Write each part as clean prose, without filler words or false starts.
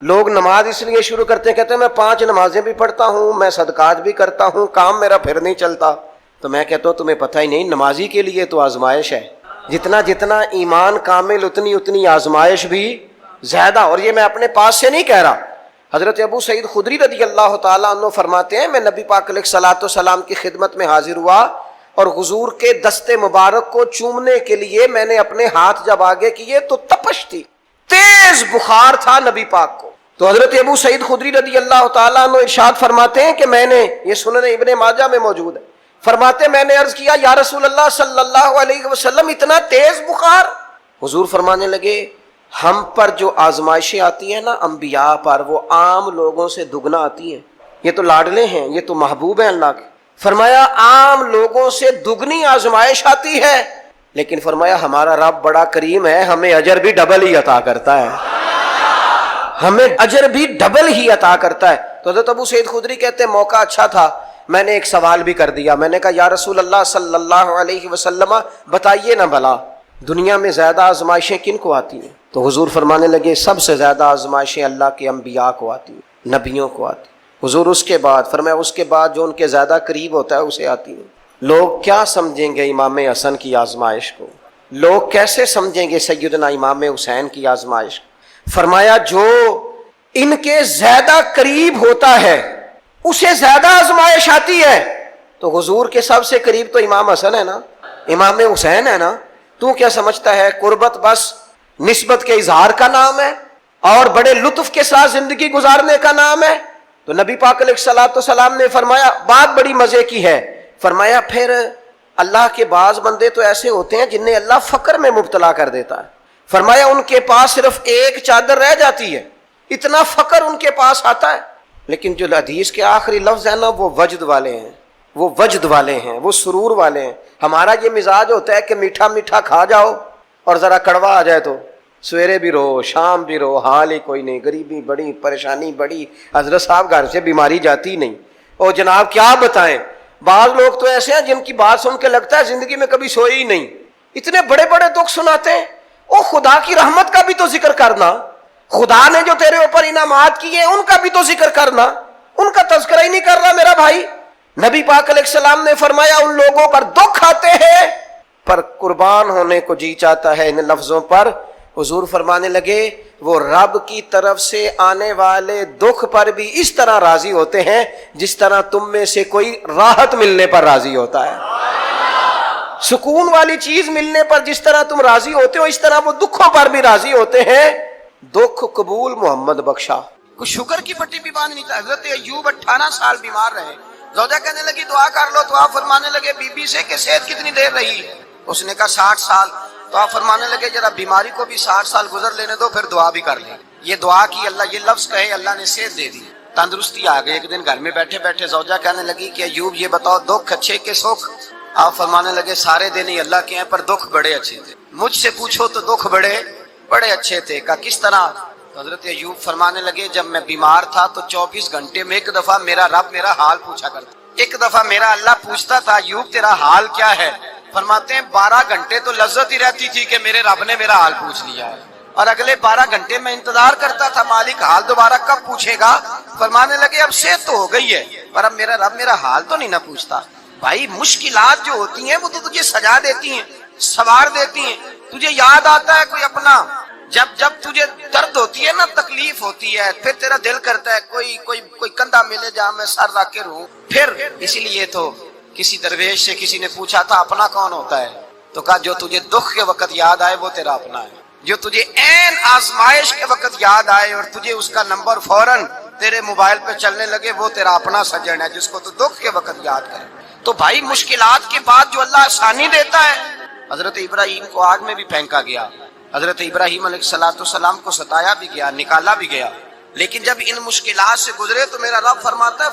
لوگ نماز اس لیے شروع کرتے ہیں، کہتے ہیں میں 5 نمازیں بھی پڑھتا ہوں، میں صدقات بھی کرتا ہوں، کام میرا پھر نہیں چلتا۔ تو میں کہتا ہوں تمہیں پتہ ہی نہیں، نمازی کے لیے تو آزمائش ہے، جتنا جتنا ایمان کامل اتنی اتنی آزمائش بھی زیادہ۔ اور یہ میں اپنے پاس سے نہیں کہہ رہا، حضرت ابو سعید خدری رضی اللہ تعالیٰ عنہ فرماتے ہیں میں نبی پاک علیہ الصلوۃ والسلام کی خدمت میں حاضر ہوا اور حضور کے دست مبارک کو چومنے کے لیے میں نے اپنے ہاتھ جب آگے کیے تو تپش تھی، تیز بخار تھا نبی پاک کو۔ تو حضرت ابو سعید خدری رضی اللہ تعالیٰ عنہ ارشاد فرماتے ہیں کہ میں نے، یہ سنن ابن ماجہ میں موجود ہے، فرماتے میں نے عرض کیا یا رسول اللہ صلی اللہ علیہ وسلم اتنا تیز بخار؟ حضور فرمانے لگے ہم پر جو آزمائشیں آتی ہیں نا انبیاء پر، وہ عام لوگوں سے دگنا آتی ہیں، یہ تو لاڈلے ہیں، یہ تو محبوب ہیں اللہ کے۔ فرمایا عام لوگوں سے دگنی آزمائش آتی ہے، لیکن فرمایا ہمارا رب بڑا کریم ہے، ہمیں اجر بھی ڈبل ہی عطا کرتا ہے، ہمیں اجر بھی ڈبل ہی عطا کرتا ہے۔ تو حضرت ابو سعید خدری کہتے ہیں موقع اچھا تھا، میں نے ایک سوال بھی کر دیا، میں نے کہا یا رسول اللہ صلی اللہ علیہ وسلم بتائیے نا بھلا دنیا میں زیادہ آزمائشیں کن کو آتی ہیں؟ تو حضور فرمانے لگے سب سے زیادہ آزمائشیں اللہ کے انبیاء کو آتی ہیں، نبیوں کو آتی ہیں۔ حضور اس کے بعد فرمایا اس کے بعد جو ان کے زیادہ قریب ہوتا ہے اسے آتی ہیں۔ لوگ کیا سمجھیں گے امام حسن کی آزمائش کو؟ لوگ کیسے سمجھیں گے سیدنا امام حسین کی آزمائش کو؟ فرمایا جو ان کے زیادہ قریب ہوتا ہے اسے زیادہ آزمائش آتی ہے۔ تو حضور کے سب سے قریب تو امام حسن ہے نا، امام حسین ہے نا، تو کیا سمجھتا ہے قربت بس نسبت کے اظہار کا نام ہے اور بڑے لطف کے ساتھ زندگی گزارنے کا نام ہے؟ تو نبی پاک علیہ الصلوۃ والسلام نے فرمایا بات بڑی مزے کی ہے، فرمایا پھر اللہ کے بعض بندے تو ایسے ہوتے ہیں جنہیں اللہ فقر میں مبتلا کر دیتا ہے، فرمایا ان کے پاس صرف ایک چادر رہ جاتی ہے، اتنا فقر ان کے پاس آتا ہے، لیکن جو حدیث کے آخری لفظ ہے نا وہ وجد والے ہیں، وہ وجد والے ہیں، وہ سرور والے ہیں۔ ہمارا یہ مزاج ہوتا ہے کہ میٹھا میٹھا کھا جاؤ اور ذرا کڑوا آ جائے تو سویرے بھی رو شام بھی رو، حال ہی کوئی نہیں، غریبی بڑی، پریشانی بڑی، حضرت صاحب گھر سے بیماری جاتی نہیں، اور جناب کیا بتائیں بعض لوگ تو ایسے ہیں جن کی بات سن کے لگتا ہے زندگی میں کبھی سوئے ہی نہیں، اتنے بڑے بڑے دکھ سناتے ہیں۔ او خدا کی رحمت کا بھی تو ذکر کرنا، خدا نے جو تیرے اوپر انعامات کیے ان کا بھی تو ذکر کرنا، ان کا تذکرہ ہی نہیں کر رہا میرا بھائی۔ نبی پاک علیہ السلام نے فرمایا ان لوگوں پر دکھ آتے ہیں پر قربان ہونے کو جی چاہتا ہے ان لفظوں پر۔ حضور فرمانے لگے وہ رب کی طرف سے آنے والے دکھ پر بھی اس طرح راضی ہوتے ہیں جس طرح تم میں سے کوئی راحت ملنے پر راضی ہوتا ہے، سکون والی چیز ملنے پر جس طرح تم راضی ہوتے ہو اس طرح وہ دکھوں پر بھی راضی ہوتے ہیں۔ دکھ قبول محمد بخشا، کوئی شکر کی پٹی بھی باندھ نہیں تھا۔ حضرت ایوب 18 سال بیمار رہے، زوجہ کہنے لگی دعا کر لو، تو آپ فرمانے لگے بی بی سے کہ صحت کتنی دیر رہی؟ اس نے کہا 60 سال، تو آپ فرمانے لگے ذرا بیماری کو بھی 60 سال گزر لینے دو پھر دعا بھی کر لیں۔ یہ دعا کی، اللہ یہ لفظ کہے اللہ نے صحت دے دی، تندرستی آ گئی۔ ایک دن گھر میں بیٹھے بیٹھے زوجہ کہنے لگی کہ ایوب یہ بتاؤ دکھ اچھے کہ سکھ؟ آپ فرمانے لگے سارے دن ہی اللہ کے ہیں پر دکھ بڑے اچھے تھے، مجھ سے پوچھو تو دکھ بڑے بڑے اچھے تھے۔ کہا کس طرح؟ تو حضرت ایوب فرمانے لگے جب میں بیمار تھا تو 24 گھنٹے میں ایک دفعہ میرا رب میرا حال پوچھا کرتا، ایک دفعہ میرا اللہ پوچھتا تھا ایوب تیرا حال کیا ہے؟ فرماتے ہیں 12 گھنٹے تو لذت ہی رہتی تھی کہ میرے رب نے میرا حال پوچھ لیا ہے، اور اگلے 12 گھنٹے میں انتظار کرتا تھا مالک حال دوبارہ کب پوچھے گا۔ فرمانے لگے اب صحت تو ہو گئی ہے پر اب میرا رب میرا حال تو نہیں نہ پوچھتا۔ بھائی مشکلات جو ہوتی ہیں وہ تو تجھے سجا دیتی ہیں، سوار دیتی ہیں، تجھے یاد آتا ہے کوئی اپنا، جب تجھے درد ہوتی ہے نا، تکلیف ہوتی ہے، پھر تیرا دل کرتا ہے کوئی کندھا ملے جہاں میں سر رکھ کے رہوں۔ پھر اسی لیے تو کسی درویش سے کسی نے پوچھا تھا اپنا کون ہوتا ہے؟ تو کہا جو تجھے دکھ کے وقت یاد آئے وہ تیرا اپنا ہے، جو تجھے عین آزمائش کے وقت یاد آئے اور تجھے اس کا نمبر فوراً تیرے موبائل پہ چلنے لگے وہ تیرا اپنا سجن ہے، جس کو تو دکھ کے وقت یاد کرے۔ تو بھائی مشکلات کے بعد جو اللہ آسانی دیتا ہے، حضرت ابراہیم کو آگ میں بھی پھینکا گیا، حضرت ابراہیم علیہ السلام کو ستایا بھی گیا، نکالا بھی گیا، لیکن جب ان مشکلات سے گزرے تو میرا رب فرماتا ہے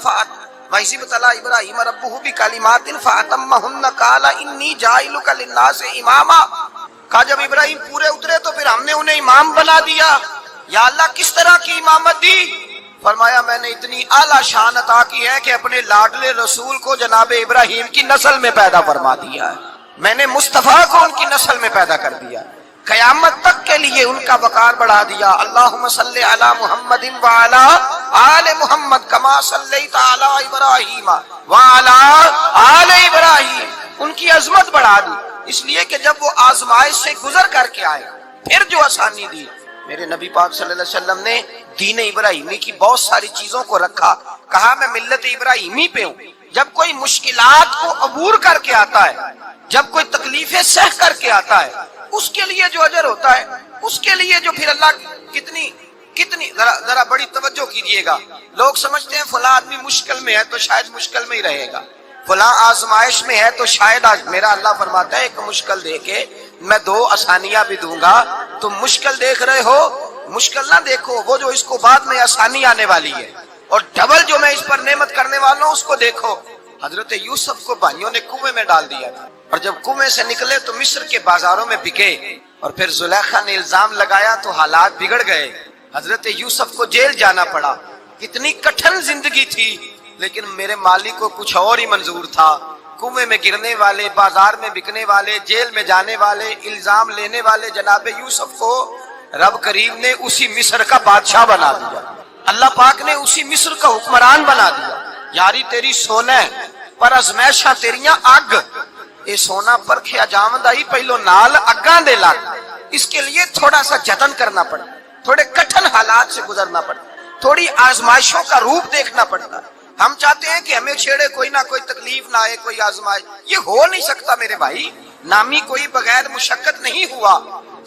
وَإِذِ ابْتَلَىٰ إِبْرَاهِيمَ رَبُّهُ بِكَلِمَاتٍ فَأَتَمَّهُنَّ قَالَ إِنِّي جَاعِلُكَ لِلنَّاسِ إِمَامًا۔ کہا جب ابراہیم پورے اترے تو پھر ہم نے انہیں امام بنا دیا۔ یا اللہ کس طرح کی امامت دی؟ فرمایا میں نے اتنی اعلیٰ شان عطا کی ہے کہ اپنے لاڈلے رسول کو جناب ابراہیم کی نسل میں پیدا فرما دیا ہے، میں نے مصطفیٰ کو ان کی نسل میں پیدا کر دیا۔ قیامت تک کے لیے ان کا وقار بڑھا دیا. اللہم صلی علی محمد وعلی آل محمد کما صلیت علی ابراہیم وعلی آل ابراہیم. ان کی عظمت بڑھا دی اس لیے کہ جب وہ آزمائش سے گزر کر کے آئے پھر جو آسانی دی. میرے نبی پاک صلی اللہ علیہ وسلم نے دین ابراہیمی کی بہت ساری چیزوں کو رکھا. کہا میں ملت ابراہیمی پہ ہوں. جب کوئی مشکلات کو عبور کر کے آتا ہے، جب کوئی تکلیفیں سہ کر کے آتا ہے، اس کے لیے جو اجر ہوتا ہے، اس کے لیے جو پھر اللہ کتنی ذرا بڑی توجہ کیجئے گا. لوگ سمجھتے ہیں فلاں آدمی مشکل میں ہے تو شاید مشکل میں ہی رہے گا، فلاں آزمائش میں ہے تو شاید آج. میرا اللہ فرماتا ہے ایک مشکل دے کے میں 2 آسانیاں بھی دوں گا. تم مشکل دیکھ رہے ہو، مشکل نہ دیکھو، وہ جو اس کو بعد میں آسانی آنے والی ہے، اور ڈبل جو میں اس پر نعمت کرنے والا ہوں اس کو دیکھو. حضرت یوسف کو بھائیوں نے کنویں میں ڈال دیا تھا، اور جب کنویں سے نکلے تو مصر کے بازاروں میں بکے، اور پھر زلیخا نے الزام لگایا تو حالات بگڑ گئے. حضرت یوسف کو جیل جانا پڑا. کتنی کٹھن زندگی تھی، لیکن میرے مالک کو کچھ اور ہی منظور تھا. کنویں میں گرنے والے، بازار میں بکنے والے، جیل میں جانے والے، الزام لینے والے جناب یوسف کو رب کریم نے اسی مصر کا بادشاہ بنا دیا. اللہ پاک نے اسی مصر کا حکمران بنا دیا. یاری تیری سونا پر ازمیشاں تیریاں اگ، اے سونا پرکھیا جامد آئی پہلو نال اگاں دے لگ. اس کے لیے تھوڑا سا جتن کرنا پڑتا، تھوڑے کٹھن حالات سے گزرنا پڑتا، تھوڑی آزمائشوں کا روپ دیکھنا پڑتا. ہم چاہتے ہیں کہ ہمیں چھیڑے کوئی نہ کوئی تکلیف نہ آئے، کوئی آزمائش. یہ ہو نہیں سکتا میرے بھائی. نامی کوئی بغیر مشقت نہیں ہوا.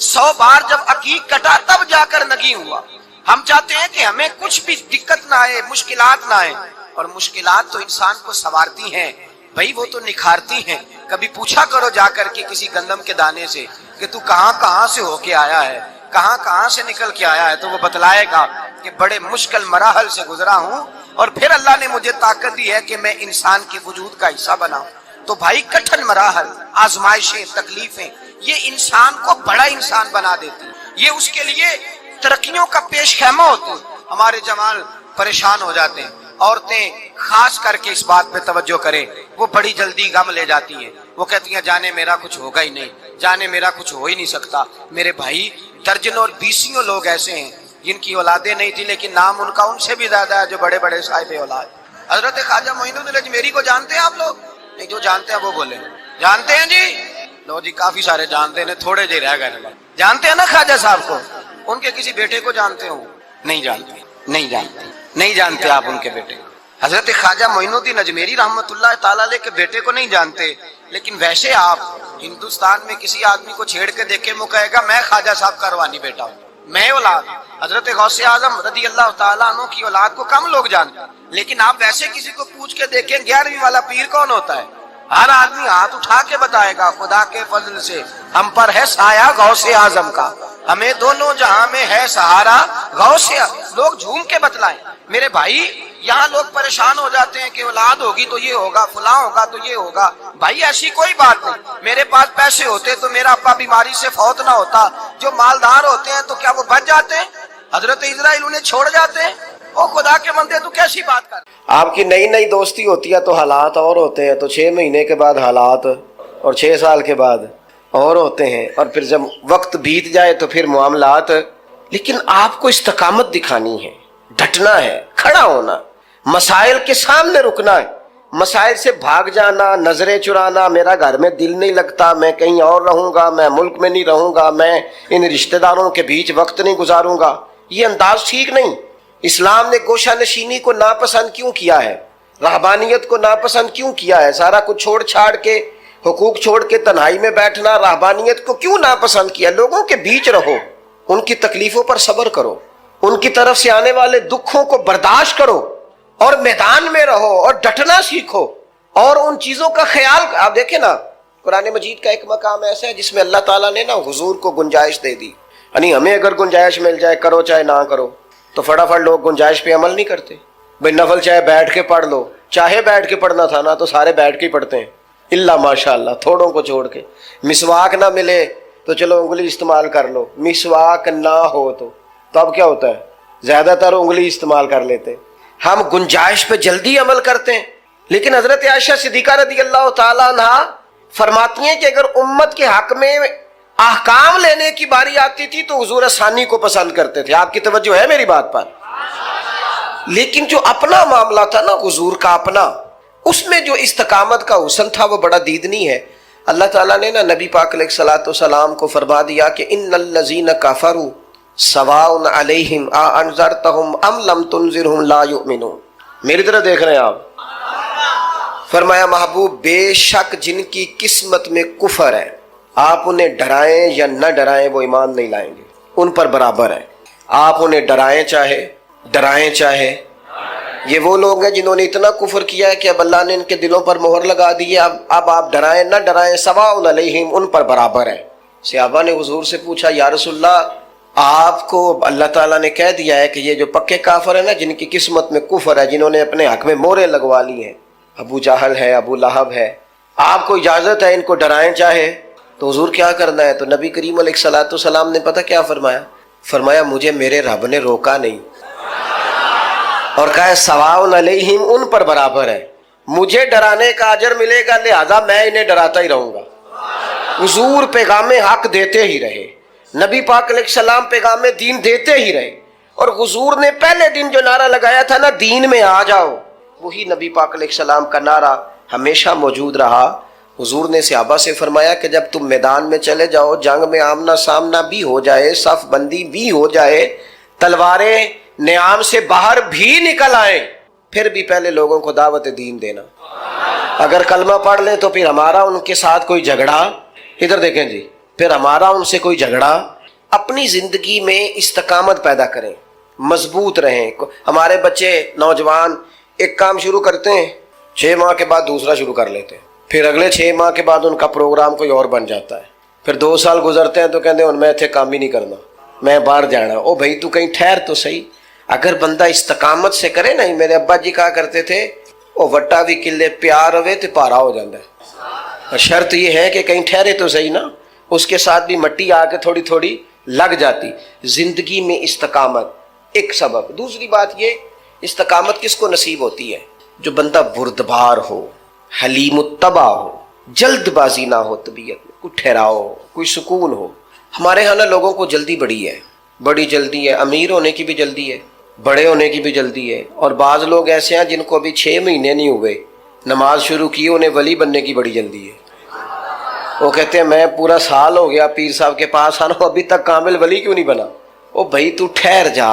100 بار جب عقیق کٹا تب جا کر نگی ہوا. ہم چاہتے ہیں کہ ہمیں کچھ بھی دقت نہ آئے، مشکلات نہ آئے. اور مشکلات تو انسان کو سنوارتی ہیں بھائی، وہ تو نکھارتی ہیں. کبھی پوچھا کرو جا کر کے کسی گندم کے دانے سے کہ تو کہاں سے ہو کے آیا ہے، کہاں سے نکل کے آیا ہے، تو وہ بتلائے گا کہ بڑے مشکل مراحل سے گزرا ہوں، اور پھر اللہ نے مجھے طاقت دی ہے کہ میں انسان کے وجود کا حصہ بناؤں. تو بھائی کٹھن مراحل، آزمائشیں، تکلیفیں، یہ انسان کو بڑا انسان بنا دیتی. یہ اس کے لیے ترقیوں کا پیش خیمہ ہوتے ہیں. ہمارے جوان پریشان ہو جاتے ہیں. عورتیں خاص کر کے اس بات پہ توجہ کریں، وہ بڑی جلدی غم لے جاتی ہیں. وہ کہتی ہیں جانے میرا کچھ ہوگا ہی نہیں، جانے میرا کچھ ہو ہی نہیں سکتا. میرے بھائی درجنوں اور بیسیوں لوگ ایسے ہیں جن کی اولادیں نہیں تھی لیکن نام ان کا ان سے بھی زیادہ ہے جو بڑے بڑے صاحب اولاد. حضرت خواجہ معین الدین اجمیری کو جانتے ہیں آپ لوگ؟ نہیں، جو جانتے ہیں وہ بولیں. جانتے ہیں جی؟ لو جی، کافی سارے جانتے ہیں، تھوڑے جی رہ گئے. جانتے ہیں نا خواجہ صاحب کو؟ ان کے کسی بیٹے کو جانتے ہو؟ نہیں جانتے آپ ان کے بیٹے. حضرت خواجہ معین الدین اجمیری رحمۃ اللہ تعالی علیہ کے بیٹے کو نہیں جانتے. لیکن ویسے آپ ہندوستان میں کسی آدمی کو چھیڑ کے دیکھیں، وہ کہے گا میں خواجہ صاحب کا روحانی بیٹا ہوں، میں اولاد. حضرت غوث اعظم رضی اللہ تعالیٰ عنہ کی اولاد کو کم لوگ جانتے ہیں. لیکن آپ ویسے کسی کو پوچھ کے دیکھیں 11ویں والا پیر کون ہوتا ہے، ہر آدمی ہاتھ اٹھا کے بتائے گا خدا کے فضل سے ہم پر ہے سایہ غوث اعظم کا، ہمیں دونوں جہاں میں ہے سہارا غوث. لوگ جھوم کے بتلائیں. میرے بھائی یہاں لوگ پریشان ہو جاتے ہیں کہ اولاد ہوگی تو یہ ہوگا، فلاں ہوگا تو یہ ہوگا. بھائی ایسی کوئی بات نہیں. میرے پاس پیسے ہوتے تو میرا ابا بیماری سے فوت نہ ہوتا. جو مالدار ہوتے ہیں تو کیا وہ بچ جاتے ہیں؟ حضرت اسرائیل انہیں چھوڑ جاتے ہیں؟ او خدا کے بندے تو کیسی بات کر. آپ کی نئی دوستی ہوتی ہے تو حالات اور ہوتے ہیں، تو 6 مہینے کے بعد حالات اور 6 سال کے بعد اور ہوتے ہیں، اور پھر جب وقت بیت جائے تو پھر معاملات. لیکن آپ کو استقامت دکھانی ہے، ڈٹنا ہے، کھڑا ہونا، مسائل کے سامنے رکنا ہے. مسائل سے بھاگ جانا، نظریں چرانا، میرا گھر میں دل نہیں لگتا، میں کہیں اور رہوں گا، میں ملک میں نہیں رہوں گا، میں ان رشتہ داروں کے بیچ وقت نہیں گزاروں گا، یہ انداز ٹھیک نہیں. اسلام نے گوشہ نشینی کو ناپسند کیوں کیا ہے؟ رہبانیت کو ناپسند کیوں کیا ہے؟ سارا کچھ چھوڑ چھاڑ کے، حقوق چھوڑ کے تنہائی میں بیٹھنا، رہبانیت کو کیوں ناپسند کیا؟ لوگوں کے بیچ رہو، ان کی تکلیفوں پر صبر کرو، ان کی طرف سے آنے والے دکھوں کو برداشت کرو، اور میدان میں رہو اور ڈٹنا سیکھو، اور ان چیزوں کا خیال. آپ دیکھیں نا قرآن مجید کا ایک مقام ایسا ہے جس میں اللہ تعالیٰ نے نا حضور کو گنجائش دے دی. یعنی ہمیں اگر گنجائش مل جائے، کرو چاہے نہ کرو، تو فٹافٹ لوگ گنجائش پہ عمل نہیں کرتے. بھائی نفل چاہے بیٹھ کے پڑھ لو، چاہے بیٹھ کے پڑھنا تھا نا تو سارے بیٹھ کے ہی پڑھتے ہیں، اللہ ماشاء اللہ تھوڑوں کو چھوڑ کے. مسواک نہ ملے تو چلو انگلی استعمال کر لو، مسواک نہ ہو تو اب کیا ہوتا ہے؟ زیادہ تر انگلی استعمال کر لیتے. ہم گنجائش پہ جلدی عمل کرتے ہیں. لیکن حضرت عائشہ صدیقہ رضی اللہ تعالیٰ عنہ فرماتی ہیں کہ اگر امت کے حق میں احکام لینے کی باری آتی تھی تو حضور ثانی کو پسند کرتے تھے. آپ کی توجہ ہے میری بات پر؟ لیکن جو اپنا معاملہ تھا نا حضور کا اپنا، اس میں جو استقامت کا حسن تھا وہ بڑا دیدنی ہے. اللہ تعالیٰ نے نا نبی پاک علیہ الصلوۃ والسلام کو فرما دیا کہ ان الذین کفروا سواء علیہم اانذرتہم ام لم تنذرہم لا یؤمنون. میری طرح دیکھ رہے ہیں آپ؟ فرمایا محبوب بے شک جن کی قسمت میں کفر ہے، آپ انہیں ڈرائیں یا نہ ڈرائیں وہ ایمان نہیں لائیں گے، ان پر برابر ہے. آپ انہیں ڈرائیں چاہے یہ وہ لوگ ہیں جنہوں نے اتنا کفر کیا ہے کہ اب اللہ نے ان کے دلوں پر مہر لگا دی ہے. اب آپ ڈرائیں نہ ڈرائیں سواء علیہم، ان پر برابر ہے. صحابہ نے حضور سے پوچھا یا رسول اللہ، آپ کو اللہ تعالیٰ نے کہہ دیا ہے کہ یہ جو پکے کافر ہیں نا، جن کی قسمت میں کفر ہے، جنہوں نے اپنے حق میں مہریں لگوا لی ہیں، ابو جہل ہے، ابو لہب ہے، آپ کو اجازت ہے ان کو ڈرائیں چاہے تو حضور کیا کرنا ہے؟ تو نبی کریم علیہ الصلوۃ والسلام نے پتہ کیا فرمایا مجھے میرے رب نے روکا نہیں اور کہا سواء علیہم، ان پر برابر ہے. مجھے ڈرانے کا اجر ملے گا لہذا میں انہیں ڈراتا ہی رہوں گا. حضور پیغام حق دیتے ہی رہے، نبی پاک علیہ السلام پیغام دین دیتے ہی رہے، اور حضور نے پہلے دن جو نعرہ لگایا تھا نا دین میں آ جاؤ، وہی نبی پاک علیہ السلام کا نعرہ ہمیشہ موجود رہا. حضور نے صحابہ سے فرمایا کہ جب تم میدان میں چلے جاؤ، جنگ میں آمنا سامنا بھی ہو جائے، صف بندی بھی ہو جائے، تلواریں نیام سے باہر بھی نکل آئیں، پھر بھی پہلے لوگوں کو دعوت دین دینا. اگر کلمہ پڑھ لیں تو پھر ہمارا ان کے ساتھ کوئی جھگڑا، ادھر دیکھیں جی، پھر ہمارا ان سے کوئی جھگڑا. اپنی زندگی میں استقامت پیدا کریں، مضبوط رہیں. ہمارے بچے نوجوان ایک کام شروع کرتے ہیں، 6 ماہ کے بعد دوسرا شروع کر لیتے ہیں، پھر اگلے 6 ماہ کے بعد ان کا پروگرام کوئی اور بن جاتا ہے، پھر 2 سال گزرتے ہیں تو کہتے ہیں میں اتنے کام ہی نہیں کرنا، میں باہر جانا. او بھائی تو کہیں ٹھہر تو صحیح. اگر بندہ استقامت سے کرے نا، میرے ابا جی کہا کرتے تھے او وٹا بھی کلے پیار ہوئے تو پارا ہو جاتا ہے. شرط یہ ہے کہ کہیں ٹھہرے تو صحیح نا، اس کے ساتھ بھی مٹی آ کے تھوڑی تھوڑی لگ جاتی. زندگی میں استقامت ایک سبب. دوسری بات یہ، استقامت کس کو نصیب ہوتی ہے؟ جو بندہ بردبار ہو، حلیم الطبع ہو، جلد بازی نہ ہو، طبیعت میں کوئی ٹھہراؤ، کوئی سکون ہو. ہمارے ہاں نا لوگوں کو جلدی بڑی جلدی ہے، امیر ہونے کی بھی جلدی ہے، بڑے ہونے کی بھی جلدی ہے. اور بعض لوگ ایسے ہیں جن کو ابھی 6 مہینے نہیں ہوئے نماز شروع کی، انہیں ولی بننے کی بڑی جلدی ہے. وہ کہتے ہیں میں پورا سال ہو گیا پیر صاحب کے پاس آنا، ابھی تک کامل ولی کیوں نہیں بنا؟ او بھائی تو ٹھہر جا،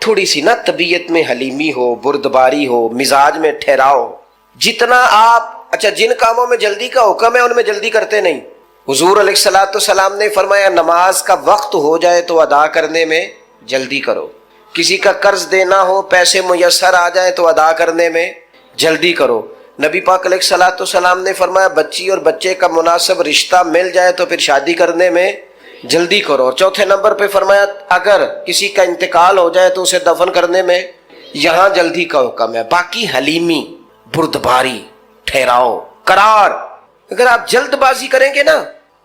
تھوڑی سی نا طبیعت میں حلیمی ہو، بردباری ہو، مزاج میں ٹھہراؤ. جتنا آپ جن کاموں میں جلدی کا حکم ہے ان میں جلدی کرتے نہیں. حضور علیہ الصلوۃ والسلام نے فرمایا نماز کا وقت ہو جائے تو ادا کرنے میں جلدی کرو. کسی کا قرض دینا ہو، پیسے میسر آ جائیں تو ادا کرنے میں جلدی کرو. نبی پاک علیہ الصلوۃ والسلام نے فرمایا بچی اور بچے کا مناسب رشتہ مل جائے تو پھر شادی کرنے میں جلدی کرو. اور چوتھے نمبر پہ فرمایا اگر کسی کا انتقال ہو جائے تو اسے دفن کرنے میں یہاں جلدی کا حکم ہے. باقی حلیمی، بردباری، ٹھہراؤ، قرار. اگر آپ جلد بازی کریں گے نا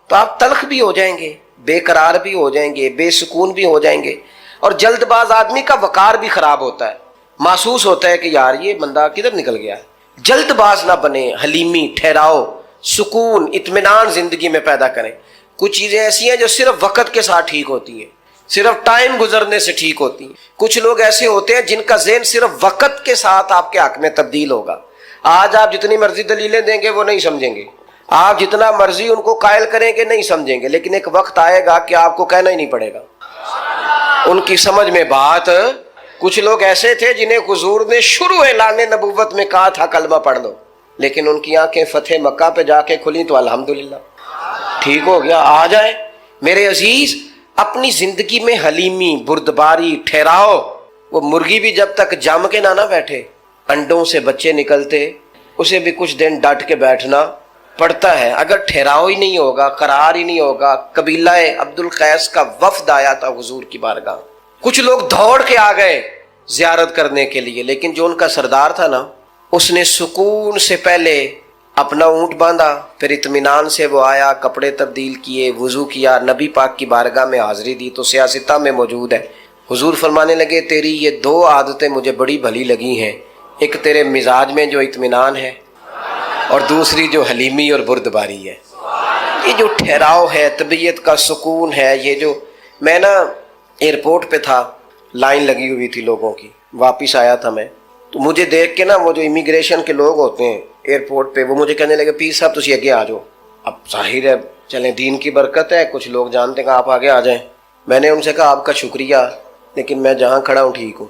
تو آپ تلخ بھی ہو جائیں گے، بے قرار بھی ہو جائیں گے، بے سکون بھی ہو جائیں گے. اور جلد باز آدمی کا وقار بھی خراب ہوتا ہے، محسوس ہوتا ہے کہ یار یہ بندہ کدھر نکل گیا. جلد باز نہ بنے، حلیمی، ٹھہراؤ، سکون، اطمینان زندگی میں پیدا کریں. کچھ چیزیں ایسی ہیں جو صرف وقت کے ساتھ ٹھیک ہوتی ہیں، صرف ٹائم گزرنے سے ٹھیک ہوتی ہیں. کچھ لوگ ایسے ہوتے ہیں جن کا ذہن صرف وقت کے ساتھ آپ کے حق میں تبدیل ہوگا. آج آپ جتنی مرضی دلیلیں دیں گے وہ نہیں سمجھیں گے، آپ جتنا مرضی ان کو قائل کریں گے نہیں سمجھیں گے، لیکن ایک وقت آئے گا کہ آپ کو کہنا ہی نہیں پڑے گا، ان کی سمجھ میں بات. کچھ لوگ ایسے تھے جنہیں حضور نے شروع اعلان نبوت میں کہا تھا کلمہ پڑھ لو، لیکن ان کی آنکھیں فتح مکہ پہ جا کے کھلی تو الحمدللہ ٹھیک ہو گیا. آ جائیں میرے عزیز، اپنی زندگی میں حلیمی، بردباری، ٹھہراؤ. وہ مرغی بھی جب تک جم کے نہ بیٹھے، انڈوں سے بچے نکلتے، اسے بھی کچھ دن ڈٹ کے بیٹھنا پڑتا ہے. اگر ٹھہراؤ ہی نہیں ہوگا، قرار ہی نہیں ہوگا. قبیلہ عبد القیس کا وفد آیا تھا حضور کی بارگاہ، کچھ لوگ دوڑ کے آ گئے زیارت کرنے کے لیے، لیکن جو ان کا سردار تھا نا، اس نے سکون سے پہلے اپنا اونٹ باندھا، پھر اطمینان سے وہ آیا، کپڑے تبدیل کیے، وضو کیا، نبی پاک کی بارگاہ میں حاضری دی. تو سیاستہ میں موجود ہے. حضور فرمانے لگے تیری یہ 2 عادتیں مجھے بڑی بھلی لگی ہیں، ایک تیرے مزاج میں جو اطمینان ہے، اور دوسری جو حلیمی اور بردباری ہے. یہ جو ٹھہراؤ ہے، طبیعت کا سکون ہے، یہ جو میں نا ایئرپورٹ پہ تھا، لائن لگی ہوئی تھی لوگوں کی، واپس آیا تھا میں، تو مجھے دیکھ کے نا وہ جو امیگریشن کے لوگ ہوتے ہیں ایئرپورٹ پہ، وہ مجھے کہنے لگے پیر صاحب تسی آگے آ جاؤ۔ اب ظاہر ہے چلیں دین کی برکت ہے، کچھ لوگ جانتے ہیں کہ آپ آگے آ جائیں۔ میں نے ان سے کہا آپ کا شکریہ، لیکن میں جہاں کھڑا ہوں ٹھیک ہوں،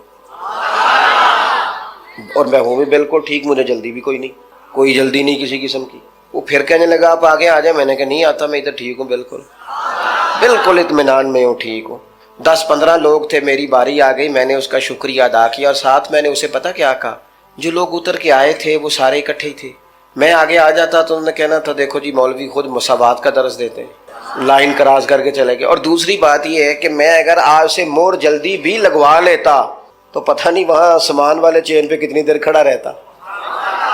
اور میں ہوں بھی بالکل ٹھیک، مجھے جلدی بھی کوئی جلدی نہیں کسی قسم کی۔ وہ پھر کہنے لگا آپ آگے آ جائیں، میں نے کہا نہیں آتا، میں ادھر ٹھیک ہوں، بالکل اطمینان میں ہوں، ٹھیک ہوں۔ 10-15 لوگ تھے، میری باری آ گئی، میں نے اس کا شکریہ ادا کیا، اور ساتھ میں نے اسے پتہ کیا کہا، جو لوگ اتر کے آئے تھے وہ سارے اکٹھے ہی تھے، میں آگے آ جاتا تو انہوں نے کہنا تھا دیکھو جی مولوی خود مساوات کا درس دیتے ہیں، لائن کراس کر کے چلے گئے۔ اور دوسری بات یہ ہے کہ میں اگر آج سے مور جلدی بھی لگوا لیتا تو پتہ نہیں وہاں سامان والے چین پہ کتنی دیر کھڑا رہتا۔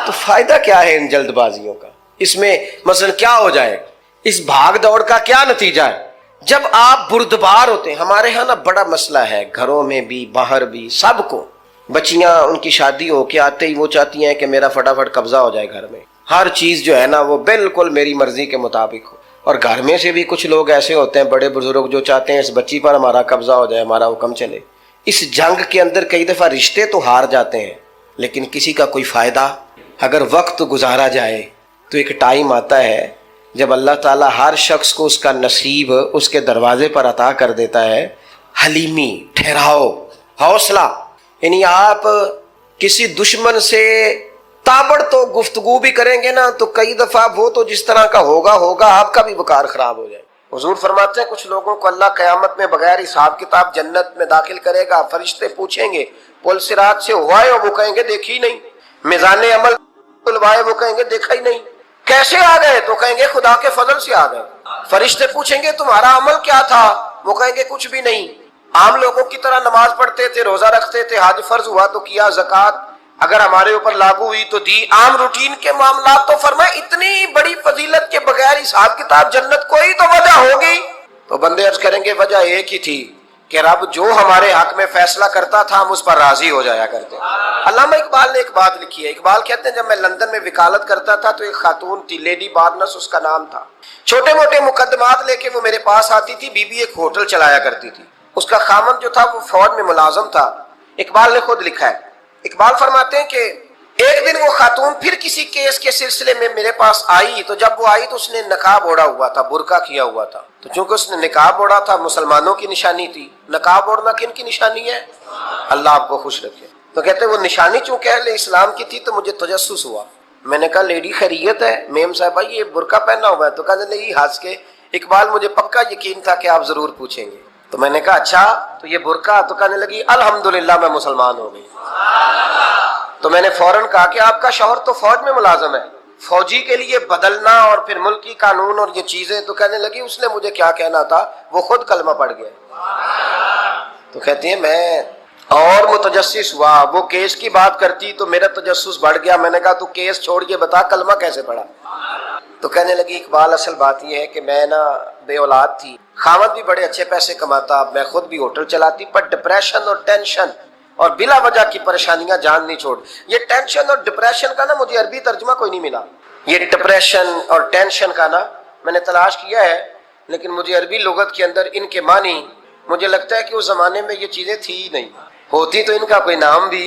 تو فائدہ کیا ہے ان جلد بازیوں کا؟ اس میں مثلا کیا ہو جائے، اس بھاگ دوڑ کا کیا نتیجہ ہے؟ جب آپ بردبار ہوتے ہیں، ہمارے ہاں نا بڑا مسئلہ ہے، گھروں میں بھی باہر بھی، سب کو، بچیاں ان کی شادی ہو کے آتے ہی وہ چاہتی ہیں کہ میرا فٹافٹ قبضہ ہو جائے گھر میں، ہر چیز جو ہے نا وہ بالکل میری مرضی کے مطابق ہو۔ اور گھر میں سے بھی کچھ لوگ ایسے ہوتے ہیں بڑے بزرگ جو چاہتے ہیں اس بچی پر ہمارا قبضہ ہو جائے، ہمارا حکم چلے۔ اس جنگ کے اندر کئی دفعہ رشتے تو ہار جاتے ہیں، لیکن کسی کا کوئی فائدہ؟ اگر وقت گزارا جائے تو ایک ٹائم آتا ہے جب اللہ تعالیٰ ہر شخص کو اس کا نصیب اس کے دروازے پر عطا کر دیتا ہے۔ حلیمی، ٹھہراؤ، حوصلہ، یعنی آپ کسی دشمن سے تابڑ تو گفتگو بھی کریں گے نا تو کئی دفعہ وہ تو جس طرح کا ہوگا آپ کا بھی وقار خراب ہو جائے۔ حضور فرماتے ہیں کچھ لوگوں کو اللہ قیامت میں بغیر حساب کتاب جنت میں داخل کرے گا، فرشتے پوچھیں گے پل صراط سے ہوا ہے، وہ کہیں گے دیکھی نہیں، میزان عمل تلوائے، وہ کہیں گے دیکھا ہی نہیں، کیسے آ گئے؟ تو کہیں گے خدا کے فضل سے آ گئے۔ فرشتے پوچھیں گے تمہارا عمل کیا تھا؟ وہ کہیں گے کچھ بھی نہیں، عام لوگوں کی طرح نماز پڑھتے تھے، روزہ رکھتے تھے، حج فرض ہوا تو کیا، زکوٰۃ اگر ہمارے اوپر لاگو ہوئی تو دی، عام روٹین کے معاملات۔ تو فرمائے اتنی بڑی فضیلت کے بغیر حساب کتاب جنت، کوئی تو وجہ ہوگی۔ تو بندے عرض کریں گے وجہ ایک ہی تھی کہ رب جو ہمارے حق میں فیصلہ کرتا تھا ہم اس پر راضی ہو جایا کرتے۔ علامہ اقبال نے ایک بات لکھی ہے، اقبال کہتے ہیں جب میں لندن میں وکالت کرتا تھا تو ایک خاتون تھی، لیڈی بارنس اس کا نام تھا، چھوٹے موٹے مقدمات لے کے وہ میرے پاس آتی تھی، بی بی ایک ہوٹل چلایا کرتی تھی، اس کا خامن جو تھا وہ فوج میں ملازم تھا۔ اقبال نے خود لکھا ہے، اقبال فرماتے ہیں کہ ایک دن وہ خاتون پھر کسی کیس کے سلسلے میں میرے پاس آئی، تو جب وہ آئی تو اس نے نقاب اوڑھا ہوا تھا، برقع کیا ہوا تھا، تو چونکہ اس نے نقاب اوڑھا تھا مسلمانوں کی نشانی تھی۔ نقاب اوڑھنا کن کی نشانی ہے؟ اللہ آپ کو خوش رکھے۔ تو کہتے ہیں وہ نشانی چونکہ اہل اسلام کی تھی تو مجھے تجسس ہوا، میں نے کہا لیڈی خیریت ہے؟ میم صاحبہ یہ برقع پہنا ہوا ہے؟ تو کہنے لگی ہنس کے اقبال مجھے پکا یقین تھا کہ آپ ضرور پوچھیں گے۔ تو میں نے کہا اچھا تو یہ برقع؟ تو کہنے لگی الحمدللہ میں مسلمان ہو گئی۔ تو میں نے فوراً کہا کہ آپ کا شوہر تو فوج میں ملازم ہے، فوجی کے لیے بدلنا اور پھر ملکی قانون اور یہ چیزیں، تو کہنے لگی اس نے مجھے کیا کہنا تھا، وہ خود کلمہ پڑھ گیا۔ تو کہتی ہیں میں اور متجسس ہوا، وہ کیس کی بات کرتی تو میرا تجسس بڑھ گیا، میں نے کہا تو کیس چھوڑ کے بتا کلمہ کیسے پڑھا؟ تو کہنے لگی اقبال اصل بات یہ ہے کہ میں نا بے اولاد تھی، خاوند بھی بڑے اچھے پیسے کماتا، میں خود بھی ہوٹل چلاتی، پر ڈپریشن اور ٹینشن اور بلا وجہ کی پریشانیاں جان نہیں چھوڑ۔ یہ ٹینشن اور ڈپریشن کا نا مجھے عربی ترجمہ کوئی نہیں ملا، یہ ڈپریشن اور ٹینشن کا نا میں نے تلاش کیا ہے، لیکن مجھے عربی لغت کے اندر ان کے معنی مجھے لگتا ہے کہ اس زمانے میں یہ چیزیں تھی ہی نہیں، ہوتی تو ان کا کوئی نام بھی،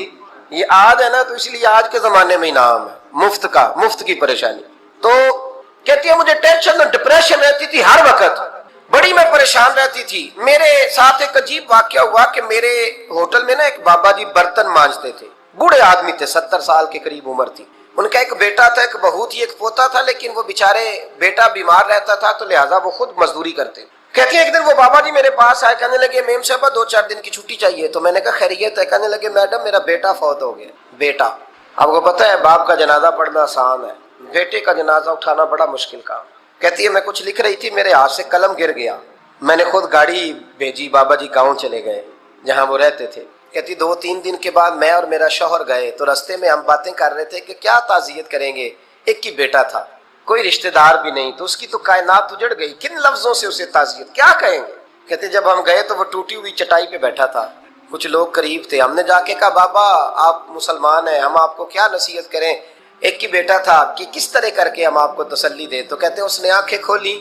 یہ آج ہے نا تو اس لیے آج کے زمانے میں ہی نام ہے، مفت کا، مفت کی پریشانی۔ تو کہتی ہے مجھے ٹینشن اور ڈپریشن رہتی تھی ہر وقت، بڑی میں پریشان رہتی تھی۔ میرے ساتھ ایک عجیب واقعہ ہوا کہ میرے ہوٹل میں نا ایک بابا جی برتن مانجتے تھے، بوڑھے آدمی تھے، 70 سال کے قریب عمر تھی، ان کا ایک بیٹا تھا، ایک بہو تھی، ایک پوتا تھا، لیکن وہ بیچارے بیٹا بیمار رہتا تھا تو لہٰذا وہ خود مزدوری کرتے۔ کہتی ہیں ایک دن وہ بابا جی میرے پاس آئے، کہنے لگے میم صاحبہ 2-4 دن کی چھٹی چاہیے، تو میں نے کہا خیریت ہے؟ کہنے لگے میڈم میرا بیٹا فوت ہو گیا۔ بیٹا، آپ کو پتہ ہے باپ کا جنازہ پڑھنا آسان ہے، بیٹے کا جنازہ اٹھانا بڑا مشکل کام۔ کہتی ہے میں کچھ لکھ رہی تھی، میرے ہاتھ سے قلم گر گیا، میں نے خود گاڑی بھیجی، بابا جی گاؤں چلے گئے جہاں وہ رہتے تھے۔ کہتی 2-3 دن کے بعد میں اور میرا شوہر گئے تو رستے میں ہم باتیں کر رہے تھے کہ کیا تعزیت کریں گے، ایک ہی بیٹا تھا، کوئی رشتہ دار بھی نہیں، تو اس کی تو کائنات اجڑ گئی، کن لفظوں سے اسے تعزیت کیا کہیں گے؟ کہتے جب ہم گئے تو وہ ٹوٹی ہوئی چٹائی پہ بیٹھا تھا، کچھ لوگ قریب تھے، ہم نے جا کے کہا بابا آپ مسلمان ہیں، ہم آپ کو کیا نصیحت کریں، ایک ہی بیٹا تھا کہ کس طرح کر کے ہم آپ کو تسلی دیں؟ تو کہتے ہیں اس نے آنکھیں کھولی،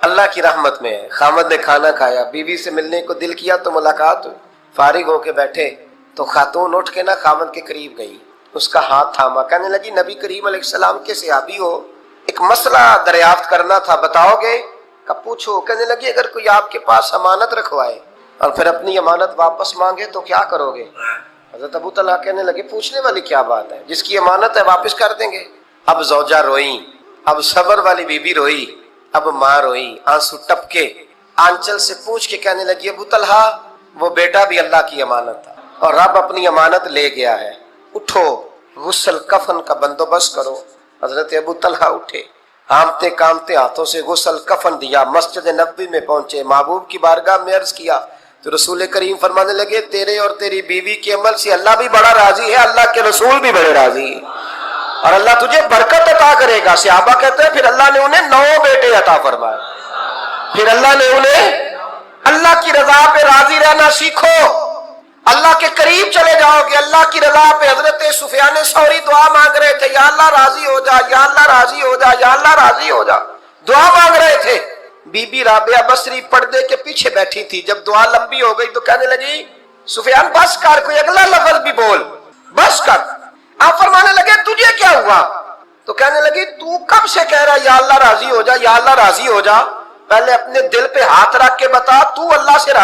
اللہ کی رحمت میں ہے، خامد نے کھانا کھایا، بیوی سے ملنے کو دل کیا تو ملاقات ہوئی، فارغ ہو کے بیٹھے تو خاتون اٹھ کے نا خامد کے قریب گئی، اس کا ہاتھ تھاما، کہنے لگی نبی کریم علیہ السلام کے صحابی ہو، ایک مسئلہ دریافت کرنا تھا، بتاؤ گے؟ کب پوچھو؟ کہنے لگی اگر کوئی آپ کے پاس امانت رکھوائے اور پھر اپنی امانت واپس مانگے تو کیا کرو گے؟ حضرت ابو طلحہ کہنے لگے پوچھنے والی کیا بات ہے، جس کی امانت ہے واپس کر دیں گے۔ اب زوجہ روئی، اب صبر والی بی بی روئی، اب ماں روئی، آنسو ٹپکے، آنچل سے پوچھ کے کہنے لگی ابو طلحہ وہ بیٹا بھی اللہ کی امانت تھا اور رب اپنی امانت لے گیا ہے، اٹھو غسل کفن کا بندوبست کرو۔ حضرت ابو طلحہ اٹھے، کامتے کامتے ہاتھوں سے غسل کفن دیا، مسجد نبوی میں پہنچے، محبوب کی بارگاہ میں عرض کیا تو رسول کریم فرمانے لگے تیرے اور تیری بیوی کے عمل سے اللہ بھی بڑا راضی ہے، اللہ کے رسول بھی بڑے راضی ہیں اور اللہ تجھے برکت عطا کرے گا۔ صحابہ کہتے ہیں پھر اللہ نے انہیں 9 بیٹے عطا فرمائے، پھر اللہ نے انہیں اللہ کی رضا پہ راضی رہنا سیکھو، اللہ کے قریب چلے جاؤ گے اللہ کی رضا پہ۔ حضرت سفیان ثوری دعا مانگ رہے تھے، یا اللہ راضی ہو جا، یا اللہ راضی ہو جا، یا اللہ راضی ہو جا، دعا مانگ رہے تھے۔ بی بی رابعہ بصری پردے کے پیچھے بیٹھی تھی، جب دعا لمبی ہو گئی تو کہنے لگی سفیان بس کر، کوئی اگلا لفظ بھی بول، بس کر۔ آپ فرمانے لگے تجھے کیا ہوا؟ تو کہنے لگی تو کب سے کہہ رہا یا اللہ راضی ہو جا، یا اللہ راضی ہو جا، پہلے اپنے دل پہ ہاتھ رکھ کے بتا تو اللہ سے راضی